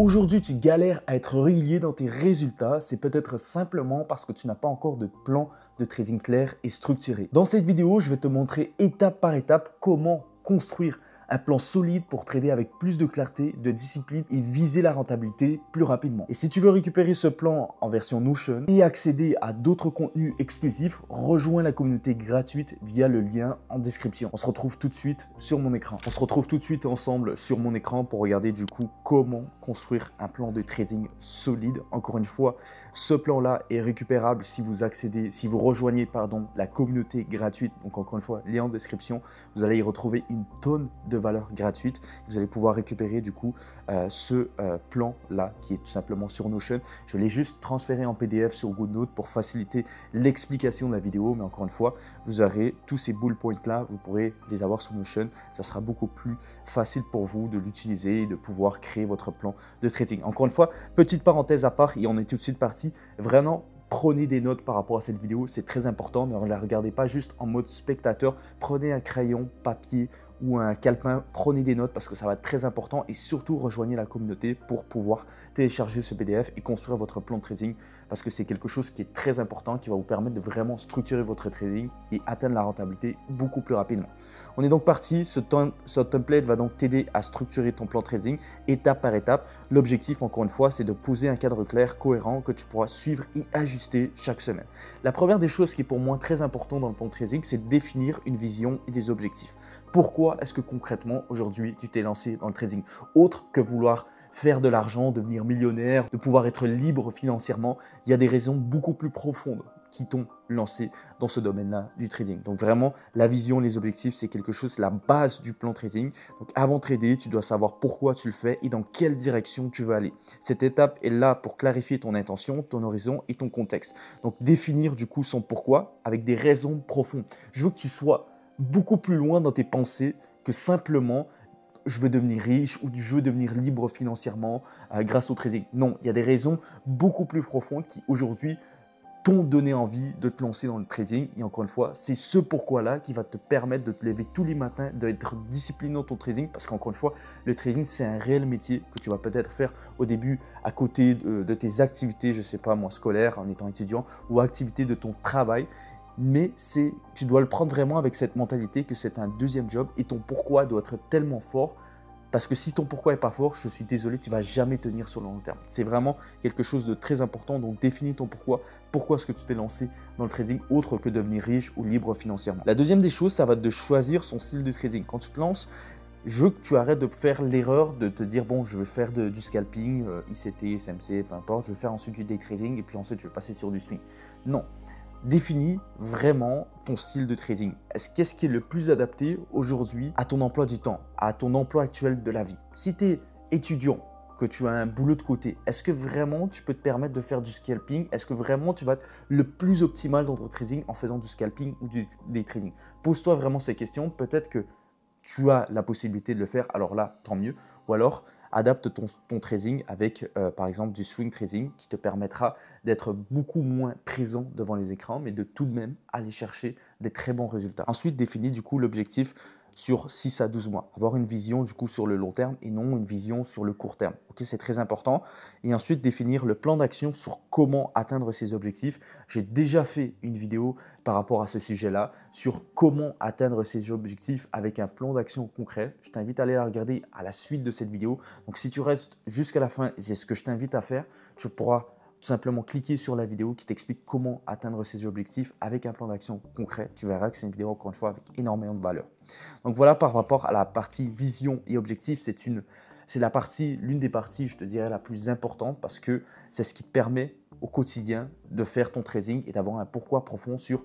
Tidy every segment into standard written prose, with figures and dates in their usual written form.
Aujourd'hui, tu galères à être régulier dans tes résultats, c'est peut-être simplement parce que tu n'as pas encore de plan de trading clair et structuré. Dans cette vidéo, je vais te montrer étape par étape comment construire un plan solide pour trader avec plus de clarté, de discipline et viser la rentabilité plus rapidement. Et si tu veux récupérer ce plan en version Notion et accéder à d'autres contenus exclusifs, rejoins la communauté gratuite via le lien en description. On se retrouve tout de suite sur mon écran. On se retrouve tout de suite ensemble sur mon écran pour regarder du coup comment construire un plan de trading solide. Encore une fois, ce plan-là est récupérable si vous rejoignez la communauté gratuite. Donc encore une fois, lien en description. Vous allez y retrouver une tonne de valeur gratuite. Vous allez pouvoir récupérer du coup ce plan-là qui est tout simplement sur Notion. Je l'ai juste transféré en PDF sur GoodNote pour faciliter l'explication de la vidéo. Mais encore une fois, vous aurez tous ces bullet points-là, vous pourrez les avoir sur Notion. Ça sera beaucoup plus facile pour vous de l'utiliser et de pouvoir créer votre plan de trading. Encore une fois, petite parenthèse à part et on est tout de suite parti. Vraiment, prenez des notes par rapport à cette vidéo, c'est très important. Ne la regardez pas juste en mode spectateur. Prenez un crayon, papier ou un calepin, prenez des notes parce que ça va être très important et surtout rejoignez la communauté pour pouvoir télécharger ce PDF et construire votre plan de trading parce que c'est quelque chose qui est très important, qui va vous permettre de vraiment structurer votre trading et atteindre la rentabilité beaucoup plus rapidement. On est donc parti, ce template va donc t'aider à structurer ton plan de trading étape par étape. L'objectif encore une fois, c'est de poser un cadre clair, cohérent que tu pourras suivre et ajuster chaque semaine. La première des choses qui est pour moi très important dans le plan de trading, c'est de définir une vision et des objectifs. Pourquoi est-ce que concrètement aujourd'hui tu t'es lancé dans le trading? Autre que vouloir faire de l'argent, devenir millionnaire, de pouvoir être libre financièrement, il y a des raisons beaucoup plus profondes qui t'ont lancé dans ce domaine-là du trading. Donc vraiment, la vision, les objectifs, c'est quelque chose, c'est la base du plan trading. Donc avant de trader, tu dois savoir pourquoi tu le fais et dans quelle direction tu veux aller. Cette étape est là pour clarifier ton intention, ton horizon et ton contexte. Donc définir du coup son pourquoi avec des raisons profondes. Je veux que tu sois beaucoup plus loin dans tes pensées que simplement je veux devenir riche ou je veux devenir libre financièrement grâce au trading. Non, il y a des raisons beaucoup plus profondes qui aujourd'hui t'ont donné envie de te lancer dans le trading. Et encore une fois, c'est ce pourquoi-là qui va te permettre de te lever tous les matins, d'être discipliné dans ton trading. Parce qu'encore une fois, le trading, c'est un réel métier que tu vas peut-être faire au début à côté de tes activités, je ne sais pas moi, scolaires, en étant étudiant ou activités de ton travail. Mais tu dois le prendre vraiment avec cette mentalité que c'est un deuxième job et ton pourquoi doit être tellement fort. Parce que si ton pourquoi n'est pas fort, je suis désolé, tu ne vas jamais tenir sur le long terme. C'est vraiment quelque chose de très important. Donc, définis ton pourquoi. Pourquoi est-ce que tu t'es lancé dans le trading autre que devenir riche ou libre financièrement? La deuxième des choses, ça va être de choisir son style de trading. Quand tu te lances, je veux que tu arrêtes de faire l'erreur de te dire bon, je vais faire du scalping, ICT, SMC, peu importe. Je vais faire ensuite du day trading et puis ensuite je vais passer sur du swing. Non. Définis vraiment ton style de trading. Qu'est-ce qui est le plus adapté aujourd'hui à ton emploi du temps, à ton emploi actuel de la vie? Si tu es étudiant, que tu as un boulot de côté, est-ce que vraiment tu peux te permettre de faire du scalping? Est-ce que vraiment tu vas être le plus optimal dans ton trading en faisant du scalping ou du day trading? Pose-toi vraiment ces questions. Peut-être que tu as la possibilité de le faire, alors là, tant mieux. Ou alors, adapte ton trading avec, par exemple, du swing trading qui te permettra d'être beaucoup moins présent devant les écrans, mais de tout de même aller chercher des très bons résultats. Ensuite, définis du coup l'objectif sur 6 à 12 mois. Avoir une vision du coup sur le long terme et non une vision sur le court terme. Ok, c'est très important. Et ensuite, définir le plan d'action sur comment atteindre ces objectifs. J'ai déjà fait une vidéo par rapport à ce sujet-là sur comment atteindre ces objectifs avec un plan d'action concret. Je t'invite à aller la regarder à la suite de cette vidéo. Donc, si tu restes jusqu'à la fin, c'est ce que je t'invite à faire, tu pourras tout simplement cliquer sur la vidéo qui t'explique comment atteindre ces objectifs avec un plan d'action concret. Tu verras que c'est une vidéo, encore une fois, avec énormément de valeur. Donc voilà, par rapport à la partie vision et objectif, c'est l'une des parties, je te dirais, la plus importante parce que c'est ce qui te permet au quotidien de faire ton trading et d'avoir un pourquoi profond sur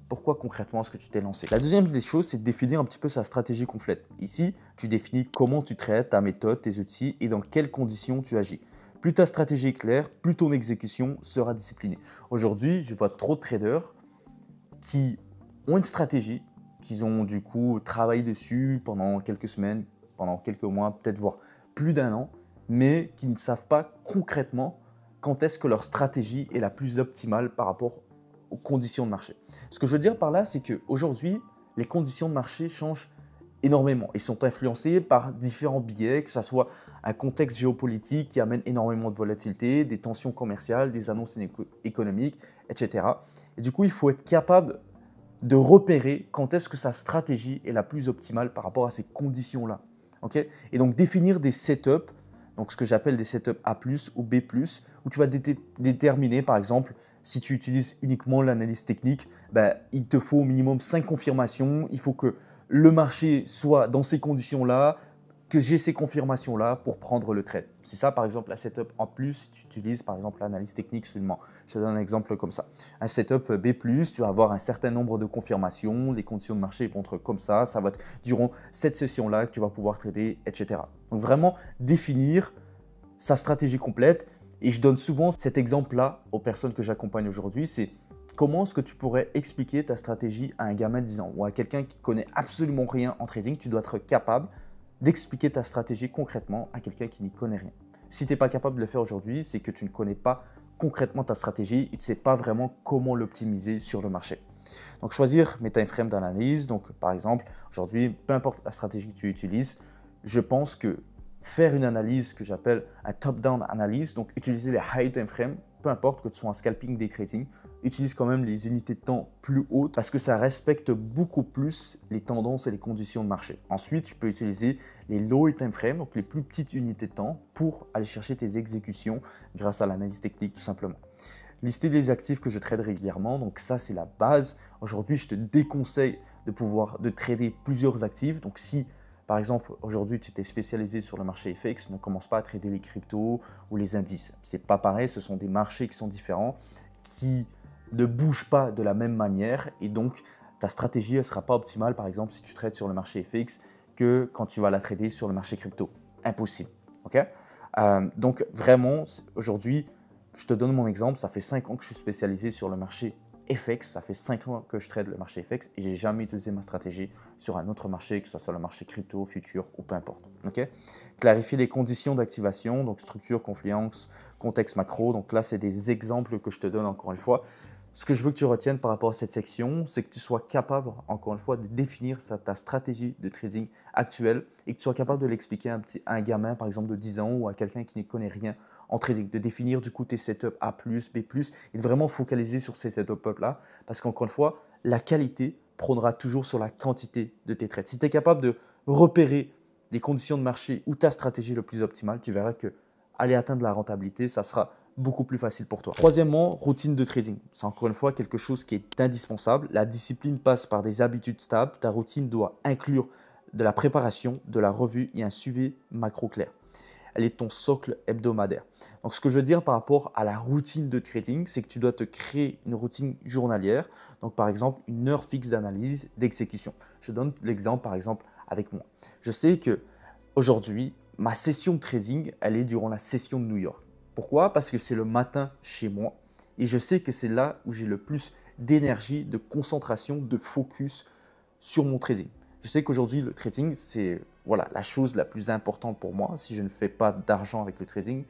pourquoi concrètement est-ce que tu t'es lancé. La deuxième des choses, c'est de définir un petit peu sa stratégie complète. Ici, tu définis comment tu traites, ta méthode, tes outils et dans quelles conditions tu agis. Plus ta stratégie est claire, plus ton exécution sera disciplinée. Aujourd'hui, je vois trop de traders qui ont une stratégie, qu'ils ont du coup travaillé dessus pendant quelques semaines, pendant quelques mois, peut-être voire plus d'un an, mais qui ne savent pas concrètement quand est-ce que leur stratégie est la plus optimale par rapport aux conditions de marché. Ce que je veux dire par là, c'est qu'aujourd'hui, les conditions de marché changent énormément et sont influencées par différents biais, que ce soit un contexte géopolitique qui amène énormément de volatilité, des tensions commerciales, des annonces économiques, etc. Et du coup, il faut être capable de repérer quand est-ce que sa stratégie est la plus optimale par rapport à ces conditions-là. Okay, et donc définir des setups, donc ce que j'appelle des setups A+, ou B+, où tu vas déterminer par exemple, si tu utilises uniquement l'analyse technique, ben, il te faut au minimum 5 confirmations, il faut que le marché soit dans ces conditions-là, que j'ai ces confirmations-là pour prendre le trade. C'est ça, par exemple, la setup en plus, si tu utilises par exemple l'analyse technique seulement. Je te donne un exemple comme ça. Un setup B+, tu vas avoir un certain nombre de confirmations, les conditions de marché vont être comme ça va être durant cette session-là que tu vas pouvoir trader, etc. Donc vraiment définir sa stratégie complète. Et je donne souvent cet exemple-là aux personnes que j'accompagne aujourd'hui, c'est comment est-ce que tu pourrais expliquer ta stratégie à un gamin de 10 ans ou à quelqu'un qui connaît absolument rien en trading. Tu dois être capable d'expliquer ta stratégie concrètement à quelqu'un qui n'y connaît rien. Si tu n'es pas capable de le faire aujourd'hui, c'est que tu ne connais pas concrètement ta stratégie et tu ne sais pas vraiment comment l'optimiser sur le marché. Donc choisir mes time frames d'analyse. Donc par exemple, aujourd'hui, peu importe la stratégie que tu utilises, je pense que faire une analyse que j'appelle un top-down analyse, donc utiliser les high time frames, peu importe que tu sois en scalping, day trading, utilise quand même les unités de temps plus hautes parce que ça respecte beaucoup plus les tendances et les conditions de marché. Ensuite, tu peux utiliser les low time frames, donc les plus petites unités de temps pour aller chercher tes exécutions grâce à l'analyse technique tout simplement. Lister les actifs que je trade régulièrement, donc ça c'est la base. Aujourd'hui, je te déconseille de trader plusieurs actifs. Donc si par exemple, aujourd'hui, tu t'es spécialisé sur le marché FX, ne commence pas à trader les cryptos ou les indices. Ce n'est pas pareil, ce sont des marchés qui sont différents, qui ne bougent pas de la même manière et donc ta stratégie ne sera pas optimale, par exemple, si tu trades sur le marché FX que quand tu vas la trader sur le marché crypto. Impossible. Okay, donc vraiment, aujourd'hui, je te donne mon exemple, ça fait 5 ans que je suis spécialisé sur le marché FX, ça fait 5 ans que je trade le marché FX et je n'ai jamais utilisé ma stratégie sur un autre marché, que ce soit le marché crypto, futur ou peu importe. Okay, clarifier les conditions d'activation, donc structure, confluence, contexte macro. Donc là, c'est des exemples que je te donne encore une fois. Ce que je veux que tu retiennes par rapport à cette section, c'est que tu sois capable, encore une fois, de définir ta stratégie de trading actuelle et que tu sois capable de l'expliquer à un gamin, par exemple, de 10 ans ou à quelqu'un qui ne connaît rien en trading, de définir du coup tes setups A+, B+, et de vraiment focaliser sur ces setups-là parce qu'encore une fois, la qualité prendra toujours sur la quantité de tes trades. Si tu es capable de repérer les conditions de marché ou ta stratégie le plus optimale, tu verras que aller atteindre la rentabilité, ça sera beaucoup plus facile pour toi. Troisièmement, routine de trading. C'est encore une fois quelque chose qui est indispensable. La discipline passe par des habitudes stables. Ta routine doit inclure de la préparation, de la revue et un suivi macro clair. Elle est ton socle hebdomadaire. Donc, ce que je veux dire par rapport à la routine de trading, c'est que tu dois te créer une routine journalière. Donc, par exemple, une heure fixe d'analyse, d'exécution. Je donne l'exemple, par exemple, avec moi. Je sais que aujourd'hui, ma session de trading, elle est durant la session de New York. Pourquoi? Parce que c'est le matin chez moi et je sais que c'est là où j'ai le plus d'énergie, de concentration, de focus sur mon trading. Je sais qu'aujourd'hui, le trading, c'est voilà, la chose la plus importante pour moi. Si je ne fais pas d'argent avec le trading,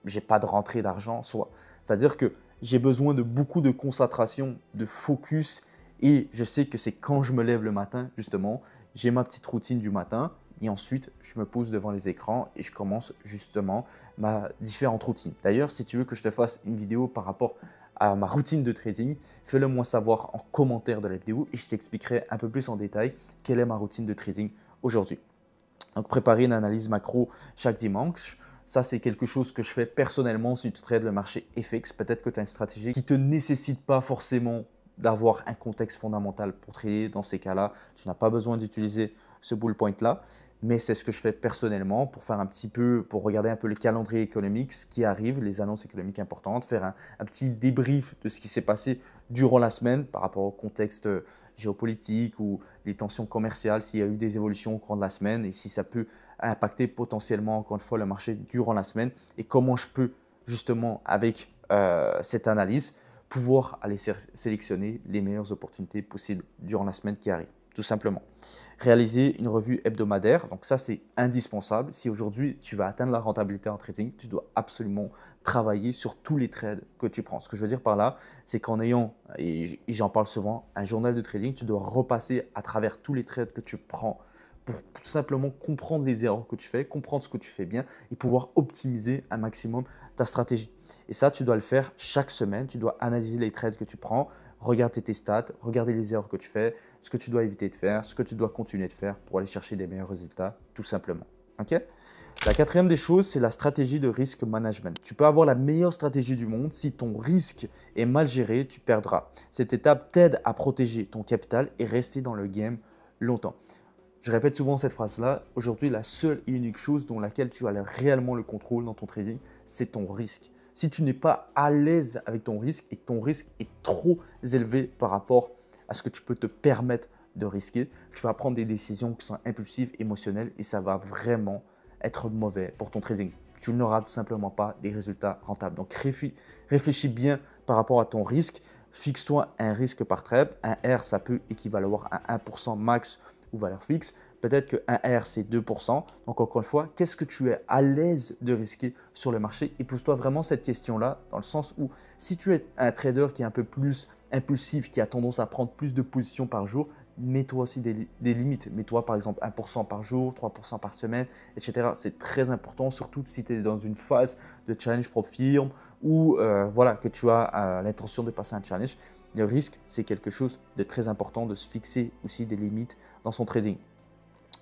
je n'ai pas de rentrée d'argent en soi. C'est-à-dire que j'ai besoin de beaucoup de concentration, de focus et je sais que c'est quand je me lève le matin, justement, j'ai ma petite routine du matin. Et ensuite, je me pose devant les écrans et je commence justement ma différentes routines. D'ailleurs, si tu veux que je te fasse une vidéo par rapport à ma routine de trading, fais-le moi savoir en commentaire de la vidéo et je t'expliquerai un peu plus en détail quelle est ma routine de trading aujourd'hui. Donc, préparer une analyse macro chaque dimanche. Ça, c'est quelque chose que je fais personnellement si tu trades le marché FX. Peut-être que tu as une stratégie qui ne te nécessite pas forcément d'avoir un contexte fondamental pour trader. Dans ces cas-là, tu n'as pas besoin d'utiliser ce bull point-là. Mais c'est ce que je fais personnellement pour faire pour regarder un peu le calendrier économique, ce qui arrive, les annonces économiques importantes, faire un petit débrief de ce qui s'est passé durant la semaine par rapport au contexte géopolitique ou les tensions commerciales, s'il y a eu des évolutions au cours de la semaine et si ça peut impacter potentiellement encore une fois le marché durant la semaine et comment je peux justement avec cette analyse pouvoir aller sélectionner les meilleures opportunités possibles durant la semaine qui arrive. Tout simplement. Réaliser une revue hebdomadaire, donc ça c'est indispensable. Si aujourd'hui tu vas atteindre la rentabilité en trading, tu dois absolument travailler sur tous les trades que tu prends. Ce que je veux dire par là, c'est qu'en ayant, et j'en parle souvent, un journal de trading, tu dois repasser à travers tous les trades que tu prends pour tout simplement comprendre les erreurs que tu fais, comprendre ce que tu fais bien et pouvoir optimiser un maximum ta stratégie. Et ça, tu dois le faire chaque semaine. Tu dois analyser les trades que tu prends, regarder tes stats, regarder les erreurs que tu fais, ce que tu dois éviter de faire, ce que tu dois continuer de faire pour aller chercher des meilleurs résultats, tout simplement. Ok? La quatrième des choses, c'est la stratégie de risque management. Tu peux avoir la meilleure stratégie du monde. Si ton risque est mal géré, tu perdras. Cette étape t'aide à protéger ton capital et rester dans le game longtemps. Je répète souvent cette phrase-là. Aujourd'hui, la seule et unique chose dont laquelle tu as réellement le contrôle dans ton trading, c'est ton risque. Si tu n'es pas à l'aise avec ton risque et que ton risque est trop élevé par rapport à ce que tu peux te permettre de risquer, tu vas prendre des décisions qui sont impulsives, émotionnelles et ça va vraiment être mauvais pour ton trading. Tu n'auras tout simplement pas des résultats rentables. Donc, réfléchis bien par rapport à ton risque. Fixe-toi un risque par trade. Un R, ça peut équivaloir à 1% max ou valeur fixe. Peut-être que un R, c'est 2%. Donc, encore une fois, qu'est-ce que tu es à l'aise de risquer sur le marché? Et pose-toi vraiment cette question-là, dans le sens où si tu es un trader qui est un peu plus impulsif, qui a tendance à prendre plus de positions par jour, mets-toi aussi des limites. Mets-toi par exemple 1% par jour, 3% par semaine, etc. C'est très important, surtout si tu es dans une phase de challenge propre firme ou voilà, que tu as l'intention de passer un challenge. Le risque, c'est quelque chose de très important, de se fixer aussi des limites dans son trading.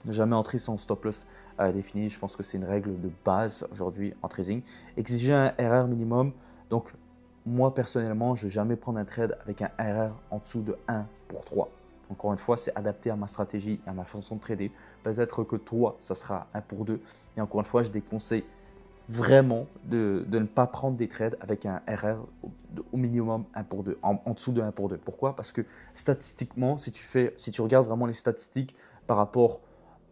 Ne jamais entrer sans stop loss défini. Je pense que c'est une règle de base aujourd'hui en trading. Exiger un RR minimum. Donc, moi personnellement, je ne vais jamais prendre un trade avec un RR en dessous de 1 pour 3. Encore une fois, c'est adapté à ma stratégie et à ma façon de trader. Peut-être que toi, ça sera 1 pour 2. Et encore une fois, je déconseille vraiment de ne pas prendre des trades avec un RR au minimum 1 pour 2, en dessous de 1 pour 2. Pourquoi? Parce que statistiquement, si tu regardes vraiment les statistiques par rapport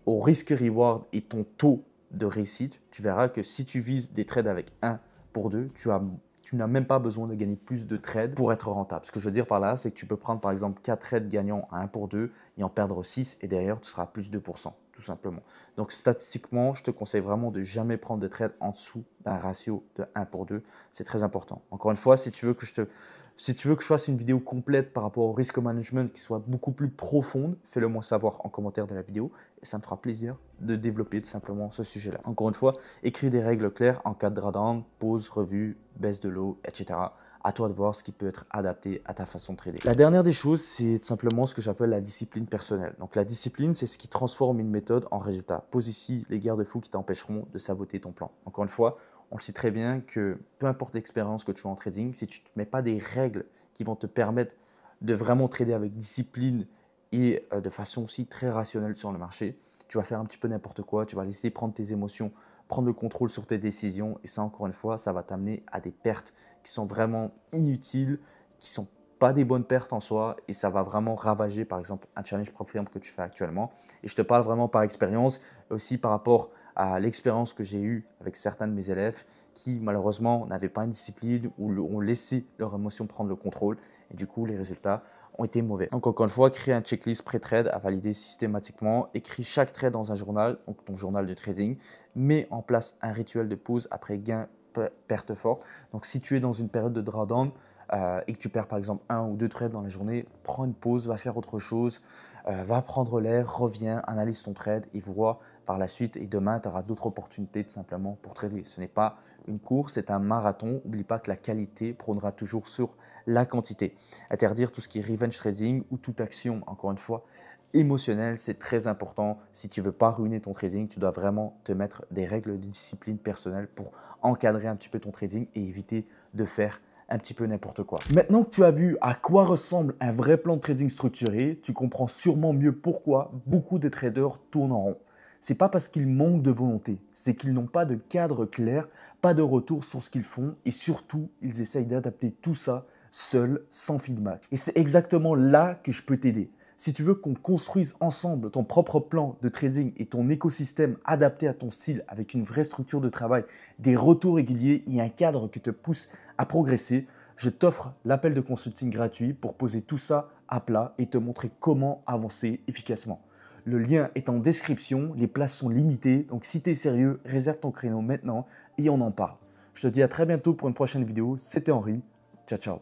au risque-reward et ton taux de réussite, tu verras que si tu vises des trades avec 1 pour 2, tu n'as même pas besoin de gagner plus de trades pour être rentable. Ce que je veux dire par là, c'est que tu peux prendre par exemple 4 trades gagnants à 1 pour 2 et en perdre 6 et derrière, tu seras à plus 2%, tout simplement. Donc statistiquement, je te conseille vraiment de jamais prendre de trades en dessous d'un ratio de 1 pour 2. C'est très important. Encore une fois, si tu veux que je fasse une vidéo complète par rapport au risk management qui soit beaucoup plus profonde, fais-le moi savoir en commentaire de la vidéo et ça me fera plaisir de développer tout simplement ce sujet-là. Encore une fois, écris des règles claires en cas de drawdown, pause, revue, baisse de l'eau, etc. À toi de voir ce qui peut être adapté à ta façon de trader. La dernière des choses, c'est tout simplement ce que j'appelle la discipline personnelle. Donc la discipline, c'est ce qui transforme une méthode en résultat. Pose ici les garde-fous qui t'empêcheront de saboter ton plan. Encore une fois, on le sait très bien que peu importe l'expérience que tu as en trading, si tu ne te mets pas des règles qui vont te permettre de vraiment trader avec discipline et de façon aussi très rationnelle sur le marché, tu vas faire un petit peu n'importe quoi, tu vas laisser prendre tes émotions, prendre le contrôle sur tes décisions et ça, encore une fois, ça va t'amener à des pertes qui sont vraiment inutiles, qui ne sont pas des bonnes pertes en soi et ça va vraiment ravager par exemple un challenge propre firme que tu fais actuellement. Et je te parle vraiment par expérience, aussi par rapport à l'expérience que j'ai eue avec certains de mes élèves qui malheureusement n'avaient pas une discipline ou ont laissé leurs émotions prendre le contrôle et du coup les résultats ont été mauvais. Donc encore une fois, crée un checklist pré-trade à valider systématiquement, écris chaque trade dans un journal, donc ton journal de trading, mets en place un rituel de pause après gain perte forte. Donc si tu es dans une période de drawdown, et que tu perds par exemple 1 ou 2 trades dans la journée, prends une pause, va faire autre chose, va prendre l'air, reviens, analyse ton trade et vois par la suite. Et demain, tu auras d'autres opportunités tout simplement pour trader. Ce n'est pas une course, c'est un marathon. N'oublie pas que la qualité prônera toujours sur la quantité. Interdire tout ce qui est revenge trading ou toute action, encore une fois, émotionnelle, c'est très important. Si tu ne veux pas ruiner ton trading, tu dois vraiment te mettre des règles de discipline personnelle pour encadrer un petit peu ton trading et éviter de faire un petit peu n'importe quoi. Maintenant que tu as vu à quoi ressemble un vrai plan de trading structuré, tu comprends sûrement mieux pourquoi beaucoup de traders tournent en rond. C'est pas parce qu'ils manquent de volonté, c'est qu'ils n'ont pas de cadre clair, pas de retour sur ce qu'ils font et surtout, ils essayent d'adapter tout ça seuls, sans feedback. Et c'est exactement là que je peux t'aider. Si tu veux qu'on construise ensemble ton propre plan de trading et ton écosystème adapté à ton style avec une vraie structure de travail, des retours réguliers et un cadre qui te pousse à progresser, je t'offre l'appel de consulting gratuit pour poser tout ça à plat et te montrer comment avancer efficacement. Le lien est en description, les places sont limitées, donc si tu es sérieux, réserve ton créneau maintenant et on en parle. Je te dis à très bientôt pour une prochaine vidéo. C'était Henri, ciao ciao.